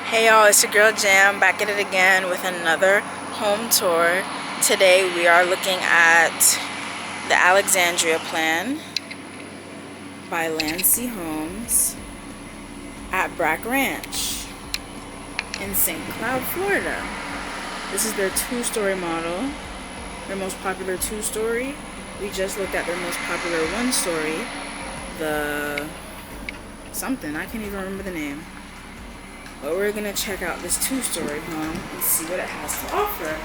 Hey y'all, it's your girl Jam back at it again with another home tour. Today we are looking at the Alexandria plan by Landsea Homes at Brack Ranch in St. Cloud, Florida. This is their two-story model, their most popular two-story. We just looked at their most popular one-story, the something, I can't even remember the name. But we're gonna check out this two-story home and see what it has to offer.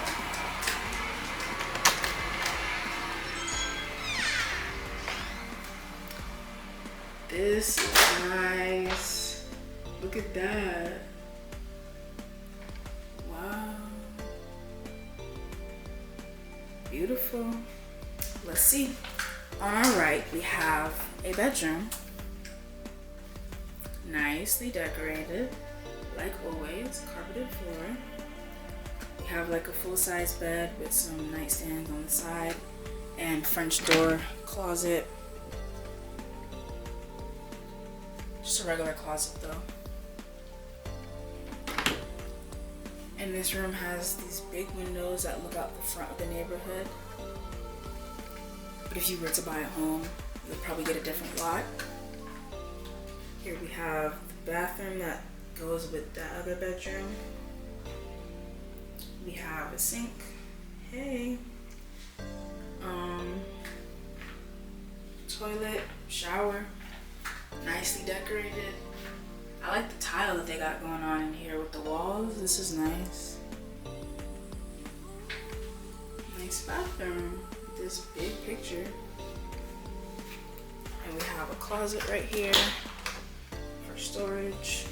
This is nice. Look at that. Wow. Beautiful. Let's see. On our right, we have a bedroom. Nicely decorated. Like always, carpeted floor. We have like a full-size bed with some nightstands on the side and French door closet. Just a regular closet though. And this room has these big windows that look out the front of the neighborhood. But if you were to buy a home, you would probably get a different lot. Here we have the bathroom that goes with that other bedroom. We have a sink. Hey. Toilet, shower, nicely decorated. I like the tile that they got going on in here with the walls. This is nice. Nice bathroom with this big picture. And we have a closet right here for storage.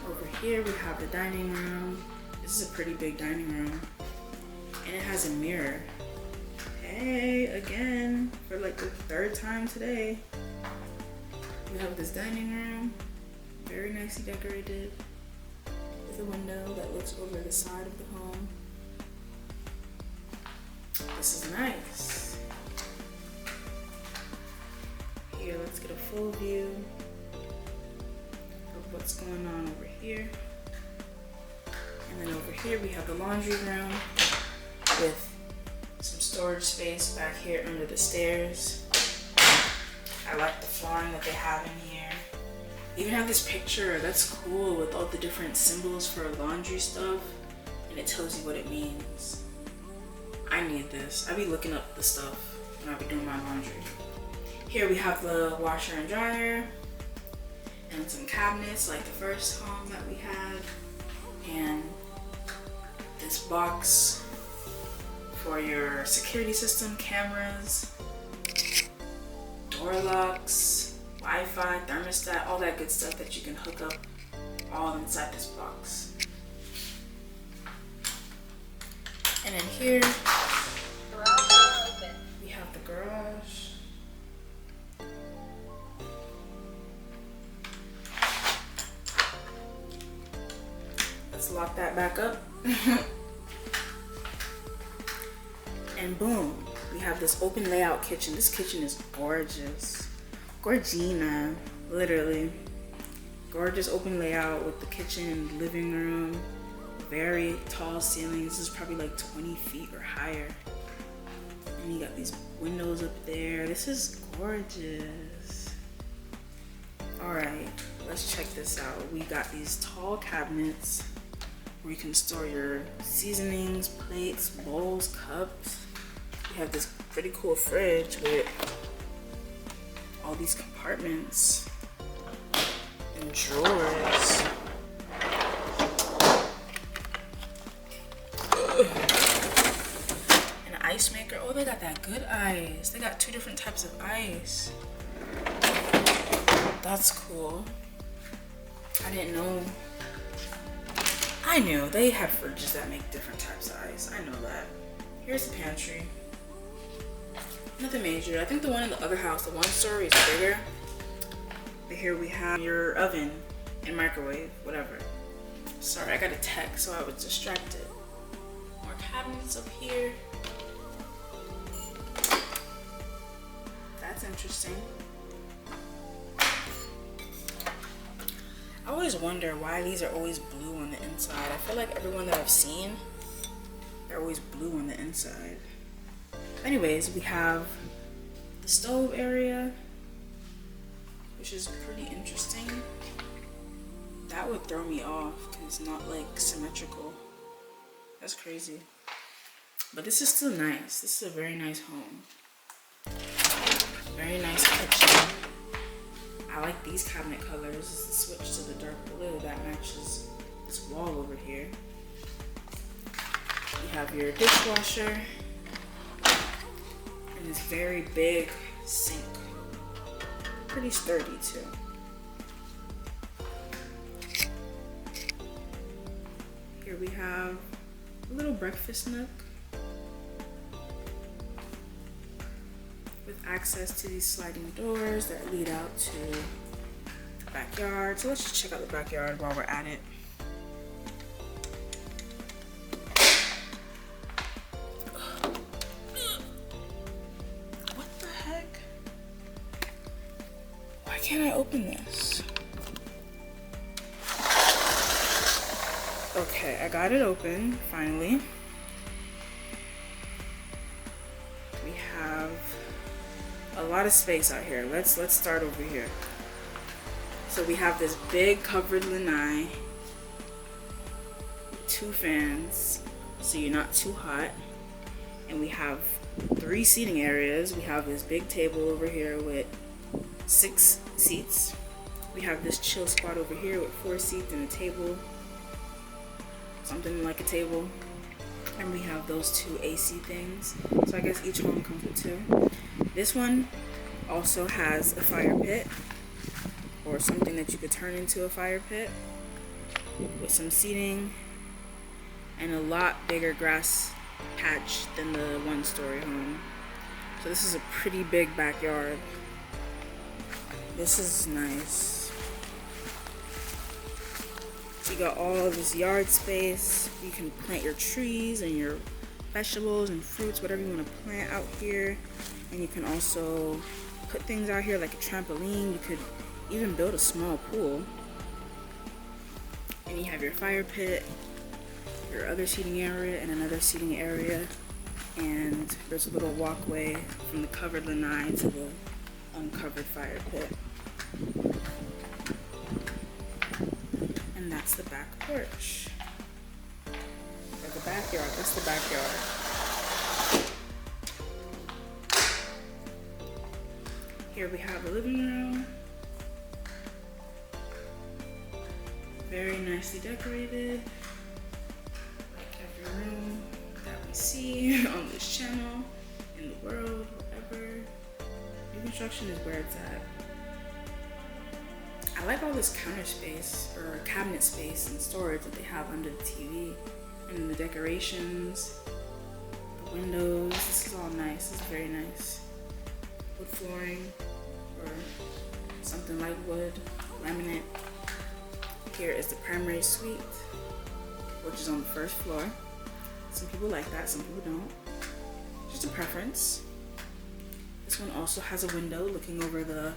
Over here we have the dining room. This is a pretty big dining room. And it has a mirror. Hey, again, for like the third time today. We have this dining room, very nicely decorated, with a window that looks over the side of the home. This is nice. Here, let's get a full view of what's going on over here. And then over here we have the laundry room with some storage space back here under the stairs. I like the flooring that they have in here. They even have this picture that's cool with all the different symbols for laundry stuff, and it tells you what it means. I need this. I be looking up the stuff when I be doing my laundry. Here we have the washer and dryer and some cabinets like the first home that we had, and this box for your security system, cameras, door locks, Wi-Fi, thermostat, all that good stuff that you can hook up all inside this box. And in here, we have the garage. Let's lock that back up. And boom, we have this open layout kitchen. This kitchen is gorgeous. Gorgina, literally. Gorgeous open layout with the kitchen and living room. Very tall ceilings. This is probably like 20 feet or higher. And you got these windows up there. This is gorgeous. All right, let's check this out. We got these tall cabinets where you can store your seasonings, plates, bowls, cups. We have this pretty cool fridge with all these compartments and drawers. An ice maker. Oh, they got that good ice. They got two different types of ice. That's cool. I didn't know. I knew they have fridges that make different types of ice. I know that. Here's the pantry. Nothing major. I think the one in the other house, the one story, is bigger. But here we have your oven and microwave, whatever. Sorry, I got a text, so I was distracted. More cabinets up here. That's interesting. always wonder why these are always blue on the inside. I feel like everyone that I've seen, they're always blue on the inside. Anyways, we have the stove area, which is pretty interesting. That would throw me off because it's not like symmetrical. That's crazy. But this is still nice. This is a very nice home. Very nice kitchen. I like these cabinet colors. This is the switch to the dark blue that matches this wall over here. You have your dishwasher and this very big sink. Pretty sturdy too. Here we have a little breakfast nook with access to these sliding doors that lead out to the backyard. So let's just check out the backyard while we're at it. What the heck? Why can't I open this? Okay, I got it open finally. We have a lot of space out here. Let's start over here. So we have this big covered lanai, 2 fans, so you're not too hot, and we have 3 seating areas. We have this big table over here with 6 seats. We have this chill spot over here with 4 seats and a table, something like a table, and we have those 2 AC things. So I guess each home comes with 2. This one also has a fire pit, or something that you could turn into a fire pit, with some seating and a lot bigger grass patch than the 1-story home. So this is a pretty big backyard. This is nice. You got all this yard space. You can plant your trees and your vegetables and fruits, whatever you want to plant out here. And you can also put things out here like a trampoline. You could even build a small pool. And you have your fire pit, your other seating area, and another seating area. And there's a little walkway from the covered lanai to the uncovered fire pit. And that's the back porch. Or the backyard. That's the backyard. Here we have a living room. Very nicely decorated. Like every room that we see on this channel, in the world, whatever. New construction is where it's at. I like all this counter space or cabinet space and storage that they have under the TV, and the decorations, the windows. This is all nice. This is very nice. Wood flooring or something like wood, laminate. Here is the primary suite, which is on the 1st floor. Some people like that, some people don't. Just a preference. This one also has a window looking over the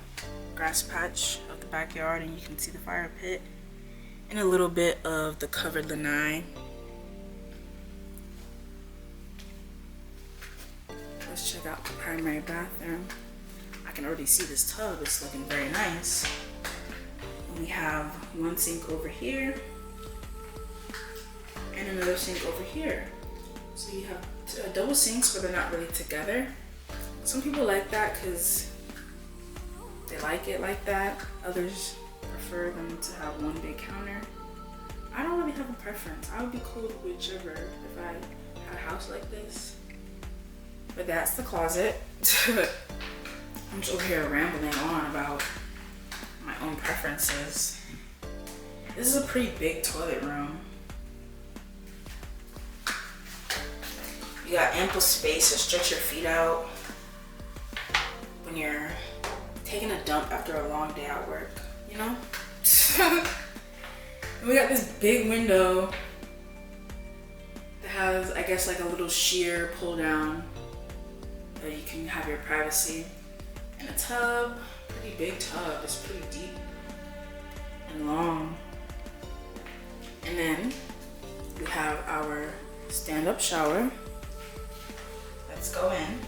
grass patch of the backyard, and you can see the fire pit and a little bit of the covered lanai. Let's check out the primary bathroom. I can already see this tub. It's looking very nice. And we have one sink over here and another sink over here. So you have double sinks, but they're not really together. Some people like that because they like it like that. Others prefer them to have one big counter. I don't really have a preference. I would be cool with whichever if I had a house like this. But that's the closet. I'm just over here rambling on about my own preferences. This is a pretty big toilet room. You got ample space to stretch your feet out when you're taking a dump after a long day at work, you know? And we got this big window that has, I guess, like a little sheer pull down that you can have your privacy. And a tub, pretty big tub. It's pretty deep and long. stand-up shower. Let's go in.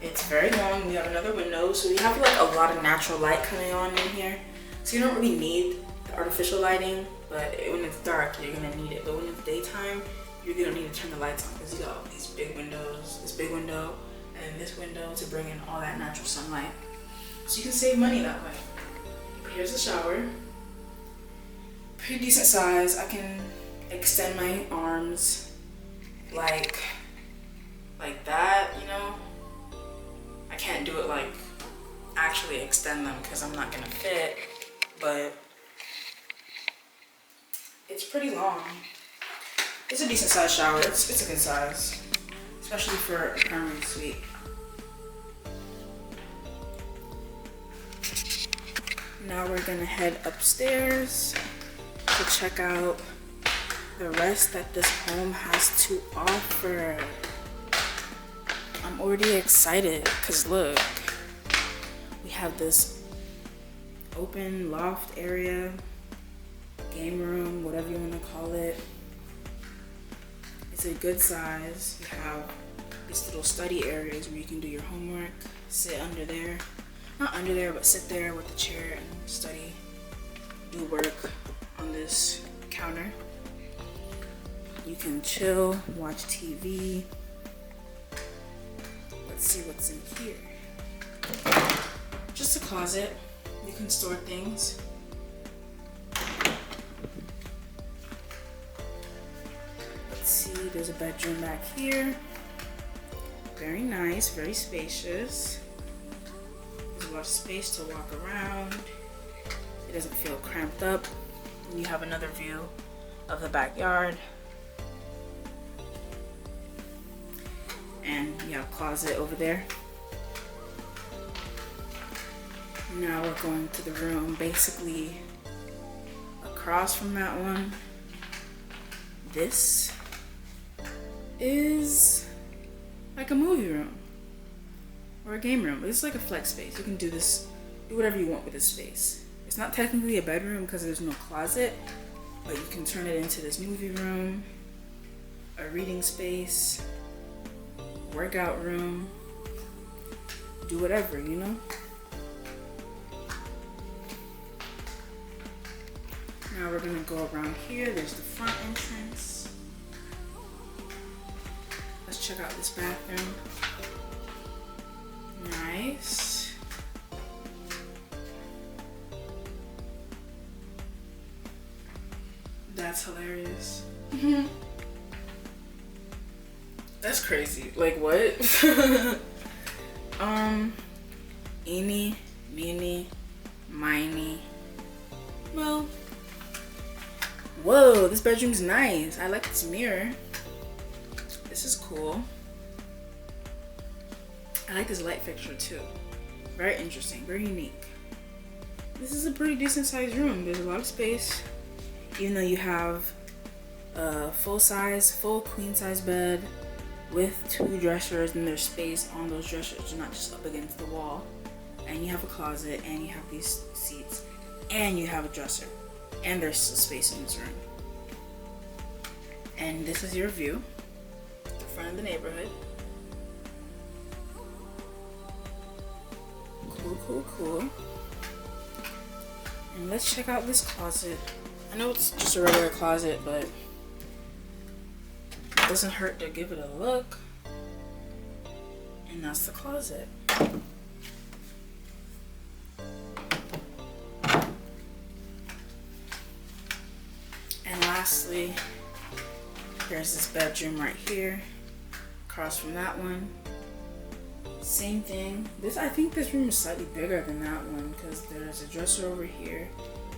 It's very long. We have another window, so we have like a lot of natural light coming on in here. So you don't really need the artificial lighting, but when it's dark, you're gonna need it. But when it's daytime, you really don't need to turn the lights on because you got these big windows, this big window, and this window to bring in all that natural sunlight. So you can save money that way. But here's the shower. Pretty decent size. I can extend my arms like that, you know. I can't do it like actually extend them because I'm not gonna fit, but it's pretty long. It's a decent sized shower. It's a good size, especially for a permanent suite. Now we're gonna head upstairs to check out the rest that this home has to offer. I'm already excited because look, we have this open loft area, game room, whatever you want to call it. It's a good size. You have these little study areas where you can do your homework, sit under there, not under there, but sit there with the chair and study, do work on this counter. You can chill, watch TV. Let's see what's in here. Just a closet. You can store things. Let's see, there's a bedroom back here. Very nice, very spacious. There's a lot of space to walk around. It doesn't feel cramped up. And you have another view of the backyard. And you have a closet over there. Now we're going to the room basically across from that one. This is like a movie room or a game room. It's like a flex space. You can do this, do whatever you want with this space. It's not technically a bedroom because there's no closet, but you can turn it into this movie room, a reading space, workout room, do whatever, you know? Now we're gonna go around here. There's the front entrance. Let's check out this bathroom. Nice. That's hilarious. That's crazy. Like what? Eeny, meeny, miny. Well, whoa, this bedroom's nice. I like this mirror. This is cool. I like this light fixture too. Very interesting, very unique. This is a pretty decent sized room. There's a lot of space. Even though you have a full queen size bed with 2 dressers, and there's space on those dressers. You're not just up against the wall. And you have a closet, and you have these seats, and you have a dresser, and there's still space in this room. And this is your view, the front of the neighborhood. Cool, cool, cool. And let's check out this closet. I know it's just a regular closet, but it doesn't hurt to give it a look. And that's the closet. And lastly, there's this bedroom right here, across from that one. Same thing. I think this room is slightly bigger than that one because there's a dresser over here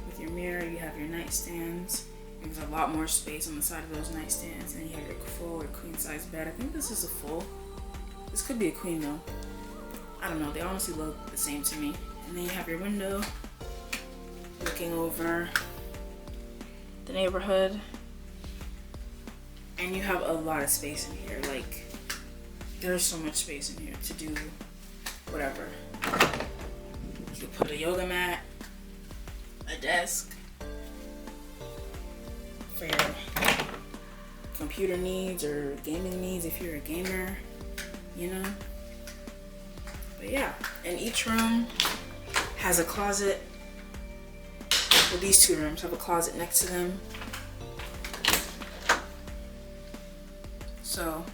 with your mirror. You have your nightstands. There's a lot more space on the side of those nightstands, and you have your full or queen size bed. I think this is a full. This could be a queen though. I don't know. They honestly look the same to me. And then you have your window looking over the neighborhood, and you have a lot of space in here. Like, there's so much space in here to do whatever. You could put a yoga mat, a desk for your computer needs or gaming needs if you're a gamer, you know. But yeah, and each room has a closet. Well, these two rooms have a closet next to them. So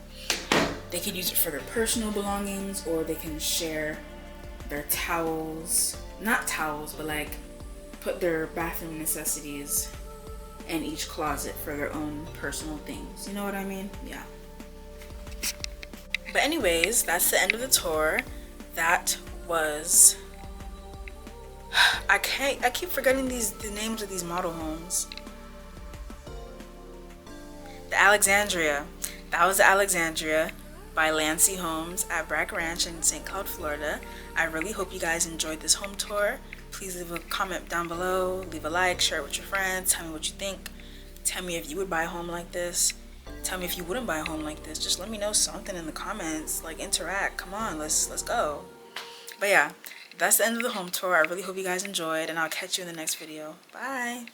they could use it for their personal belongings, or they can share their towels, not towels, but like put their bathroom necessities in each closet for their own personal things. You know what I mean? Yeah. But anyways, that's the end of the tour. That was, I keep forgetting the names of these model homes. The Alexandria. That was the Alexandria by Landsea Homes at Brack Ranch in St. Cloud, Florida. I really hope you guys enjoyed this home tour. Please leave a comment down below, leave a like, share it with your friends, tell me what you think. Tell me if you would buy a home like this. Tell me if you wouldn't buy a home like this. Just let me know something in the comments, like interact. Come on, let's go. But yeah, that's the end of the home tour. I really hope you guys enjoyed, and I'll catch you in the next video. Bye.